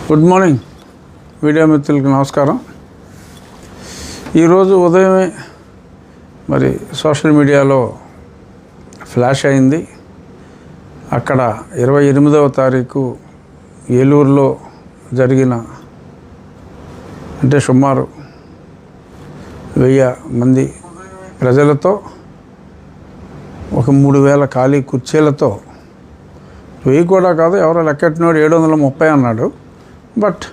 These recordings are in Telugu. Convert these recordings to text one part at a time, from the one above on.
గుడ్ మార్నింగ్ మీడియా మిత్రులకు నమస్కారం. ఈరోజు ఉదయమే మరి సోషల్ మీడియాలో ఫ్లాష్ అయింది. అక్కడ 28వ తారీఖు ఏలూరులో జరిగిన అంటే సుమారు 1000 మంది ప్రజలతో ఒక 3000 ఖాళీ కుర్చీలతో 1000 కూడా కాదు, ఎవరో లెక్కెట్టినోడు 730 అన్నాడు. బట్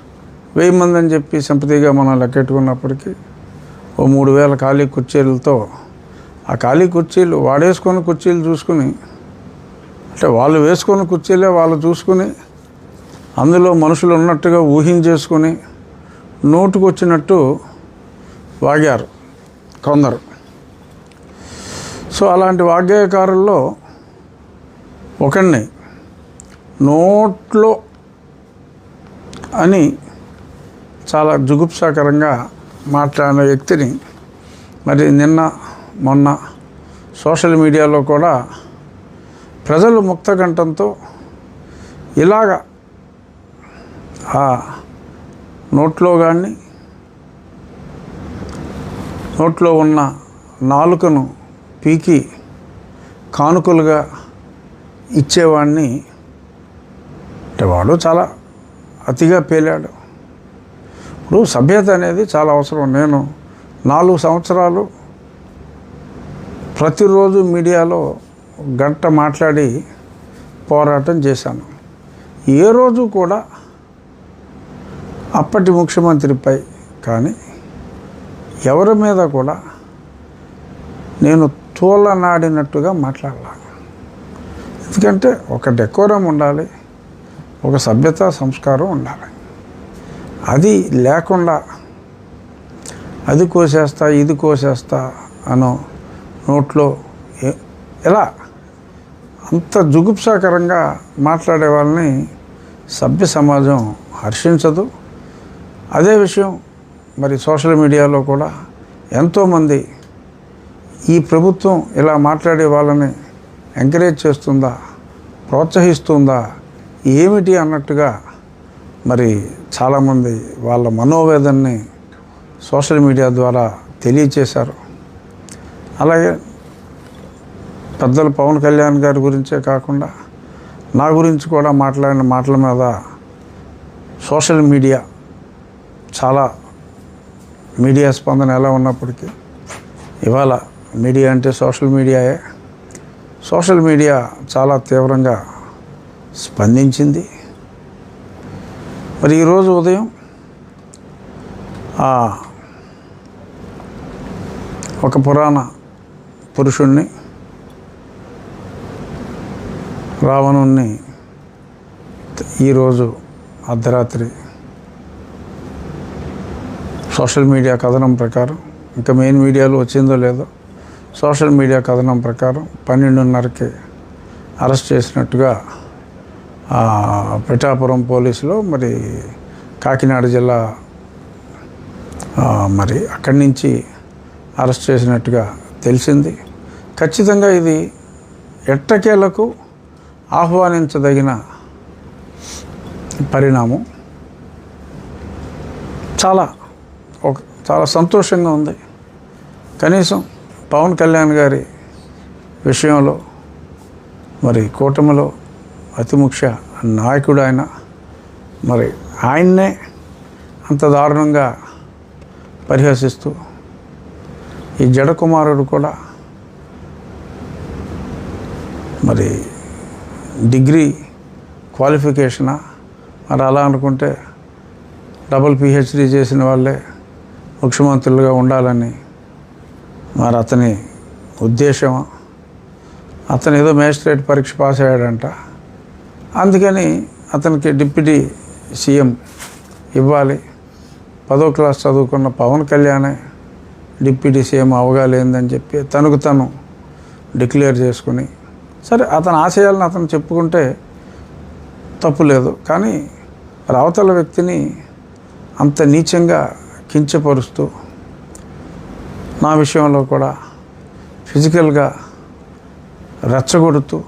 1000 మంది అని చెప్పి సింపతిగా మనం లెక్కెట్టుకున్నప్పటికీ ఓ 3000 ఖాళీ కుర్చీలతో ఆ ఖాళీ కుర్చీలు వాడేసుకున్న కుర్చీలు చూసుకుని, అంటే వాళ్ళు వేసుకున్న కుర్చీలే వాళ్ళు చూసుకుని అందులో మనుషులు ఉన్నట్టుగా ఊహించేసుకుని నోటుకొచ్చినట్టు వాగారు కొందరు. సో అలాంటి వాగ్గేయకారుల్లో ఒకడిని నోట్లో అని చాలా జుగుప్సాకరంగా మాట్లాడిన వ్యక్తిని మరి నిన్న మొన్న సోషల్ మీడియాలో కూడా ప్రజలు ముక్తకంఠంతో ఇలాగ ఆ నోట్లో కానీ నోట్లో ఉన్న నాలుకను పీకి కానుకలుగా ఇచ్చేవాడిని అంటే వాడు చాలా అతిగా పేలాడు. ఇప్పుడు సభ్యత అనేది చాలా అవసరం. నేను 4 సంవత్సరాలు ప్రతిరోజు మీడియాలో గంట మాట్లాడి పోరాటం చేశాను. ఏ రోజు కూడా అప్పటి ముఖ్యమంత్రిపై కానీ ఎవరి మీద కూడా నేను తోలనాడినట్టుగా మాట్లాడాలి. ఎందుకంటే ఒక డెకోరం ఉండాలి, ఒక సభ్యత సంస్కారం ఉండాలి. అది లేకుండా అది కోసేస్తా ఇది కోసేస్తా అనో నోట్లో ఎలా అంత జుగుప్సాకరంగా మాట్లాడే వాళ్ళని సభ్య సమాజం హర్షించదు. అదే విషయం మరి సోషల్ మీడియాలో కూడా ఎంతోమంది ఈ ప్రభుత్వం ఇలా మాట్లాడే వాళ్ళని ఎంకరేజ్ చేస్తుందా, ప్రోత్సహిస్తుందా ఏమిటి అన్నట్టుగా మరి చాలామంది వాళ్ళ మనోవేదనని సోషల్ మీడియా ద్వారా తెలియచేశారు. అలాగే పెద్దలు పవన్ కళ్యాణ్ గారి గురించే కాకుండా నా గురించి కూడా మాట్లాడిన మాటల మీద సోషల్ మీడియా చాలా మీడియా స్పందన ఎలా ఉన్నప్పటికీ ఇవాళ మీడియా అంటే సోషల్ మీడియాయే. సోషల్ మీడియా చాలా తీవ్రంగా స్పందించింది. మరి ఈరోజు ఉదయం ఒక పురాణ పురుషుణ్ణి రావణుణ్ణి ఈరోజు అర్ధరాత్రి సోషల్ మీడియా కథనం ప్రకారం, ఇంకా మెయిన్ మీడియాలో వచ్చిందో లేదో, సోషల్ మీడియా కథనం ప్రకారం 12:30కి అరెస్ట్ చేసినట్టుగా పిఠాపురం పోలీసులో మరి కాకినాడ జిల్లా మరి అక్కడి నుంచి అరెస్ట్ చేసినట్టుగా తెలిసింది. ఖచ్చితంగా ఇది ఎట్టకేలకు ఆహ్వానించదగిన పరిణామం. చాలా సంతోషంగా ఉంది. కనీసం పవన్ కళ్యాణ్ గారి విషయంలో మరి కూటమిలో అతి ముఖ్య నాయకుడు ఆయన, మరి ఆయన్నే అంత దారుణంగా పరిహసిస్తూ ఈ జడకుమారుడు కూడా మరి డిగ్రీ క్వాలిఫికేషనా, మరి అలా అనుకుంటే డబుల్ PhD చేసిన వాళ్ళే ముఖ్యమంత్రులుగా ఉండాలని మరి అతని ఉద్దేశం. అతను ఏదో మేజిస్ట్రేట్ పరీక్ష పాస్ అయ్యాడంట, అందుకని అతనికి డిప్యూటీ సీఎం ఇవ్వాలి. 10వ క్లాస్ చదువుకున్న పవన్ కళ్యాణే డిప్యూటీ సీఎం అవగాలేదని చెప్పి తనకు తను డిక్లేర్ చేసుకుని, సరే అతని ఆశయాలను అతను చెప్పుకుంటే తప్పులేదు. కానీ అవతల వ్యక్తిని అంత నీచంగా కించపరుస్తూ నా విషయంలో కూడా ఫిజికల్గా రెచ్చగొడుతూ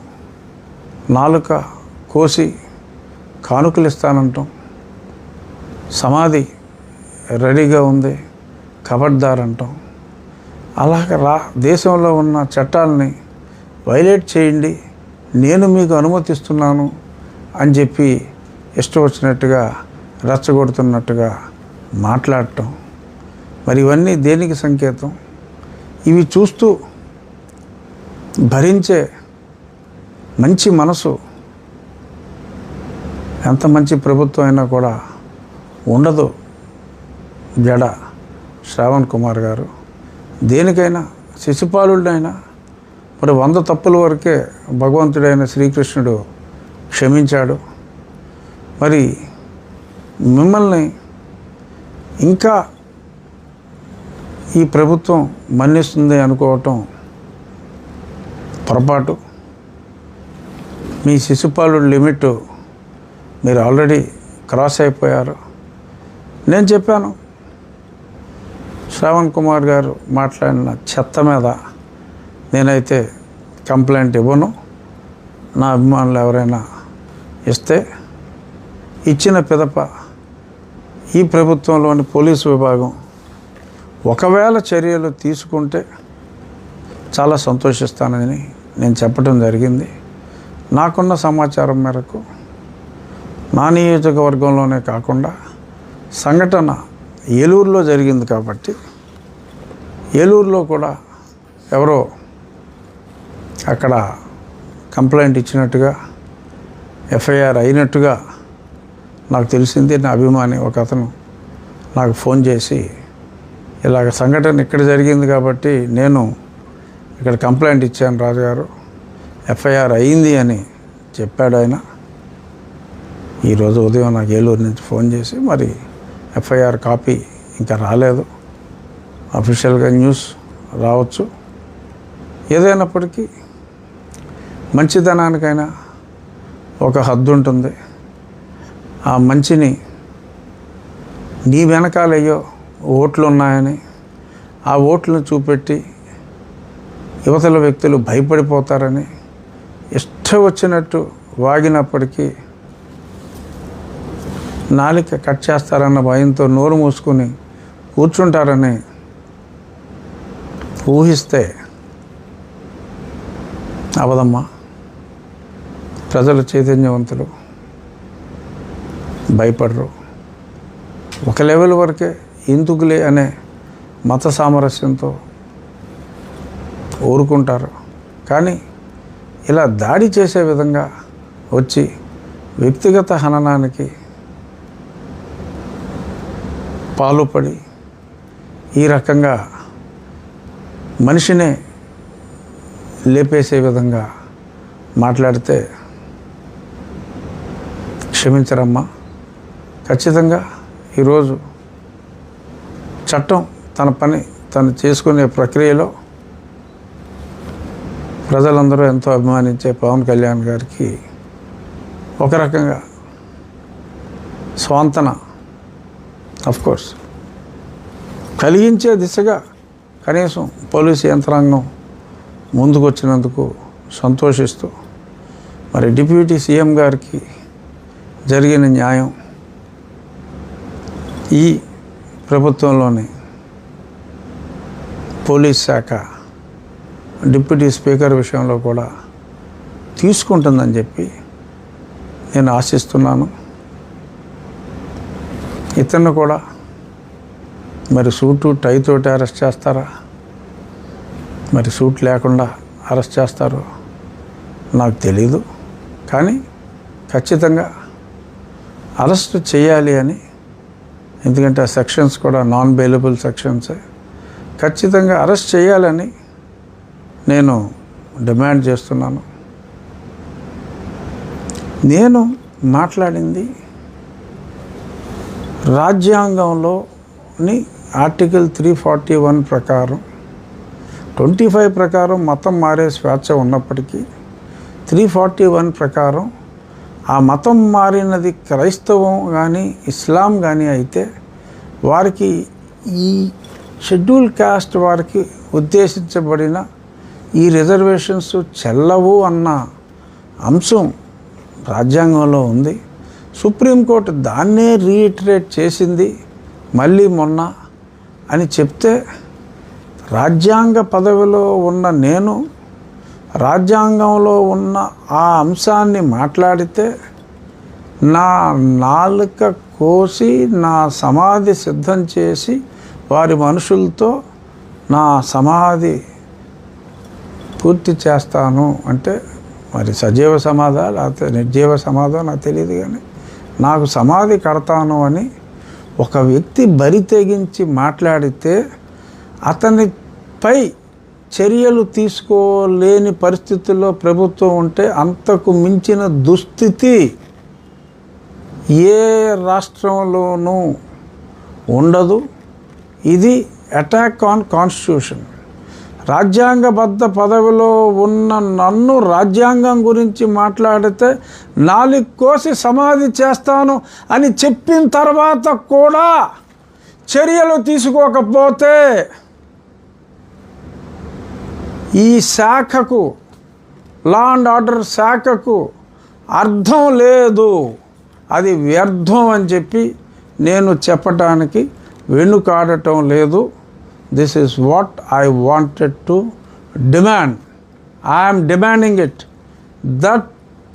నాలుక కోసి కానుకలు ఇస్తానంటాం. సమాధి రెడీగా ఉంది, ఖబర్దార్ అంటాం. అలాగే దేశంలో ఉన్న చట్టాలని వైలేట్ చేయండి, నేను మీకు అనుమతిస్తున్నాను అని చెప్పి ఇష్టం వచ్చినట్టుగా రెచ్చగొడుతున్నట్టుగా మాట్లాడటం. మరి ఇవన్నీ దేనికి సంకేతం? ఇవి చూస్తూ భరించే మంచి మనసు ఎంత మంచి ప్రభుత్వం అయినా కూడా ఉండదు. జడ శ్రావణ్ కుమార్ గారు దేనికైనా శిశుపాలుడైనా మరి 100 తప్పుల వరకే భగవంతుడైన శ్రీకృష్ణుడు క్షమించాడు. మరి మిమ్మల్ని ఇంకా ఈ ప్రభుత్వం మన్నిస్తుంది అనుకోవటం పొరపాటు. మీ శిశుపాలుడు లిమిట్ మీరు ఆల్రెడీ క్రాస్ అయిపోయారు. నేను చెప్పాను, శ్రావణ్ కుమార్ గారు మాట్లాడిన చెత్త మీద నేనైతే కంప్లైంట్ ఇవ్వను. నా అభిమానులు ఎవరైనా ఇస్తే ఇచ్చిన పిదప ఈ ప్రభుత్వంలోని పోలీసు విభాగం ఒకవేళ చర్యలు తీసుకుంటే చాలా సంతోషిస్తానని నేను చెప్పడం జరిగింది. నాకున్న సమాచారం మేరకు నా నియోజకవర్గంలోనే కాకుండా సంఘటన ఏలూరులో జరిగింది కాబట్టి ఏలూరులో కూడా ఎవరో అక్కడ కంప్లైంట్ ఇచ్చినట్టుగా ఎఫ్ఐఆర్ అయినట్టుగా నాకు తెలిసింది. నా అభిమాని ఒక అతను నాకు ఫోన్ చేసి ఇలాగ సంఘటన ఇక్కడ జరిగింది కాబట్టి నేను ఇక్కడ కంప్లైంట్ ఇచ్చాను రాజుగారు, ఎఫ్ఐఆర్ అయింది అని చెప్పాడు ఆయన. ఈరోజు ఉదయం నాకు ఏలూరు నుంచి ఫోన్ చేసి మరి ఎఫ్ఐఆర్ కాపీ ఇంకా రాలేదు, అఫీషియల్గా న్యూస్ రావచ్చు. ఏదైనప్పటికీ మంచితనానికైనా ఒక హద్దు ఉంటుంది. ఆ మంచిని నీ వెనకాలయ్యో ఓట్లు ఉన్నాయని ఆ ఓట్లను చూపెట్టి యువతల వ్యక్తులు భయపడిపోతారని ఇష్టం వచ్చినట్టు వాగినప్పటికీ నాలిక కట్ చేస్తారన్న భయంతో నోరు మూసుకుని కూర్చుంటారని ఊహిస్తే అవదమ్మా. ప్రజలు చైతన్యవంతులు, భయపడరు. ఒక లెవెల్ వరకే ఎందుకులే అనే మత సామరస్యంతో ఊరుకుంటారు. కానీ ఇలా దాడి చేసే విధంగా వచ్చి వ్యక్తిగత హననానికి పాలుపడి ఈ రకంగా మనిషినే లేపేసే విధంగా మాట్లాడితే క్షమించరమ్మా. ఖచ్చితంగా ఈరోజు చట్టం తన పని తను చేసుకునే ప్రక్రియలో ప్రజలందరూ ఎంతో అభిమానించే పవన్ కళ్యాణ్ గారికి ఒక రకంగా స్వాంతన కోర్స్ కలిగించే దిశగా కనీసం పోలీసు యంత్రాంగం ముందుకొచ్చినందుకు సంతోషిస్తూ మరి డిప్యూటీ సీఎం గారికి జరిగిన న్యాయం ఈ ప్రభుత్వంలోని పోలీస్ శాఖ డిప్యూటీ స్పీకర్ విషయంలో కూడా తీసుకుంటుందని చెప్పి నేను ఆశిస్తున్నాను. ఇతన్ని కూడా మరి సూటు టైతోటి అరెస్ట్ చేస్తారా, మరి సూట్ లేకుండా అరెస్ట్ చేస్తారో నాకు తెలీదు. కానీ ఖచ్చితంగా అరెస్ట్ చేయాలి అని, ఎందుకంటే ఆ సెక్షన్స్ కూడా నాన్ బెయిలబుల్ సెక్షన్సే, ఖచ్చితంగా అరెస్ట్ చేయాలని నేను డిమాండ్ చేస్తున్నాను. నేను మాట్లాడింది రాజ్యాంగంలోని ఆర్టికల్ 341 ప్రకారం, 25 ప్రకారం మతం మారే స్వేచ్ఛ ఉన్నప్పటికీ 341 ప్రకారం ఆ మతం మారినది క్రైస్తవం కానీ ఇస్లాం కానీ అయితే వారికి ఈ షెడ్యూల్ కాస్ట్ వారికి ఉద్దేశించబడిన ఈ రిజర్వేషన్స్ చెల్లవు అన్న అంశం రాజ్యాంగంలో ఉంది. సుప్రీంకోర్టు దాన్నే రీఇటరేట్ చేసింది మళ్ళీ మొన్న అని చెప్తే, రాజ్యాంగ పదవిలో ఉన్న నేను రాజ్యాంగంలో ఉన్న ఆ అంశాన్ని మాట్లాడితే నా నాలుక కోసి నా సమాధి సిద్ధం చేసి వారి మనుషులతో నా సమాధి పూర్తి చేస్తాను అంటే, మరి సజీవ సమాధా లేకపోతే నిర్జీవ సమాధో నాకు తెలియదు, కానీ నాకు సమాధి కడతాను అని ఒక వ్యక్తి బరి తెగించి మాట్లాడితే అతనిపై చర్యలు తీసుకోలేని పరిస్థితుల్లో ప్రభుత్వం ఉంటే అంతకు మించిన దుస్థితి ఏ రాష్ట్రంలోనూ ఉండదు. ఇది అటాక్ ఆన్ కాన్స్టిట్యూషన్. రాజ్యాంగబద్ధ పదవిలో ఉన్న నన్ను రాజ్యాంగం గురించి మాట్లాడితే నాలుగు కోసి సమాధి చేస్తాను అని చెప్పిన తర్వాత కూడా చర్యలు తీసుకోకపోతే ఈ శాఖకు, లా అండ్ ఆర్డర్ శాఖకు అర్థం లేదు, అది వ్యర్థం అని చెప్పి నేను చెప్పటానికి వెనుకాడటం లేదు. This is what I wanted to demand. I'm demanding it. That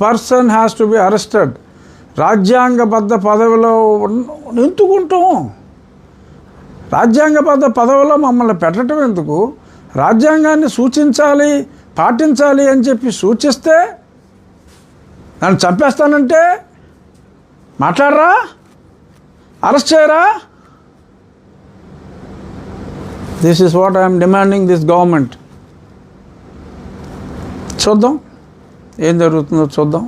person has to be arrested. రాజ్యాంగబద్ధ పదవిలో ఎంచుకుంటాం. రాజ్యాంగబద్ధ పదవిలో మమ్మల్ని పెట్టడం ఎందుకు? రాజ్యాంగాన్ని సూచించాలి, పాటించాలి అని చెప్పి సూచిస్తే నన్ను చంపేస్తానంటే మాట్లాడరా? అరెస్ట్ చేయరా? This is what I'm demanding this government. చూద్దాం ఏం జరుగుతుందో చూద్దాం.